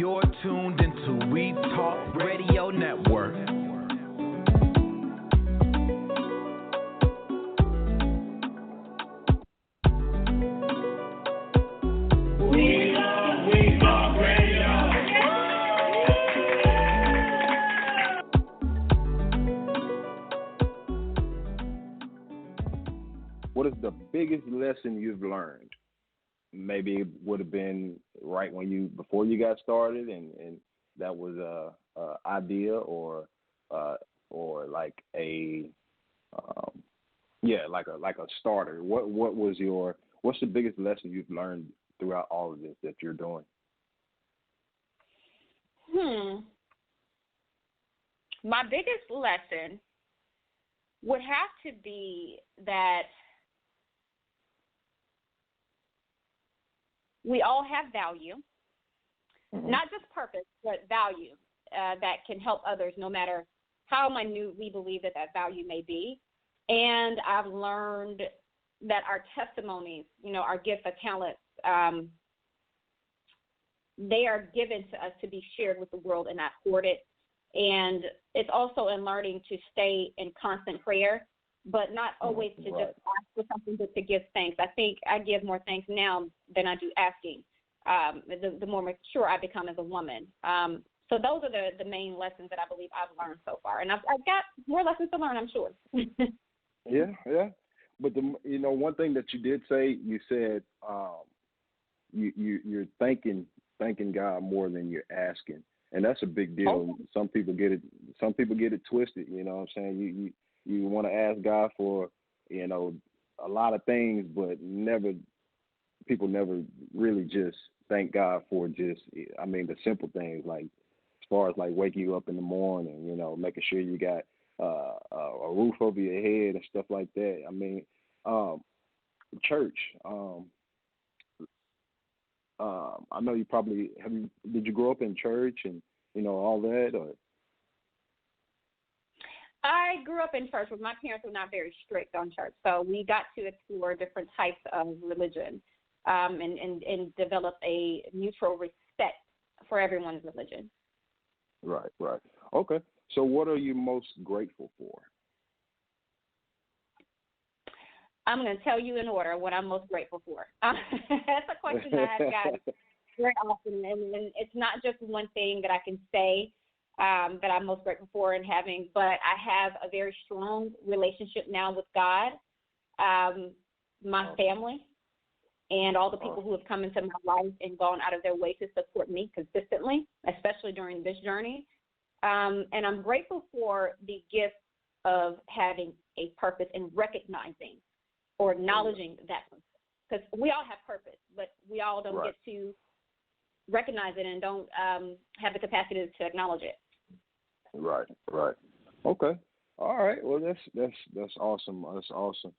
You're tuned into We Talk Radio Network. What is the biggest lesson you've learned? Maybe it would have been right before you got started, and that was a idea or like a like a starter. What's the biggest lesson you've learned throughout all of this that you're doing? My biggest lesson would have to be that we all have value, not just purpose, but value that can help others no matter how minute we believe that value may be. And I've learned that our testimonies, our gifts, our talents, they are given to us to be shared with the world and not hoarded. And it's also in learning to stay in constant prayer, but not always to just ask for something, but to give thanks. I think I give more thanks now than I do asking, the more mature I become as a woman. So those are the main lessons that I believe I've learned so far. And I've got more lessons to learn, I'm sure. Yeah. But, one thing that you did say, you said you're thanking God more than you're asking. And that's a big deal. Okay. Some people get it twisted, you know what I'm saying? You want to ask God for, a lot of things, but people never really just thank God for the simple things, like as far as like waking you up in the morning, making sure you got a roof over your head and stuff like that. Church. I know you probably did you grow up in church and all that, or? I grew up in church, but my parents were not very strict on church, so we got to explore different types of religion and develop a mutual respect for everyone's religion. Right. Okay. So what are you most grateful for? I'm going to tell you in order what I'm most grateful for. That's a question that I've gotten very often, and it's not just one thing that I can say that I'm most grateful for in having, but I have a very strong relationship now with God, my family, and all the people who have come into my life and gone out of their way to support me consistently, especially during this journey. And I'm grateful for the gift of having a purpose and recognizing or acknowledging that purpose. Because we all have purpose, but we all don't get to recognize it and don't have the capacity to acknowledge it. Right. Okay. All right. Well, that's awesome. That's awesome.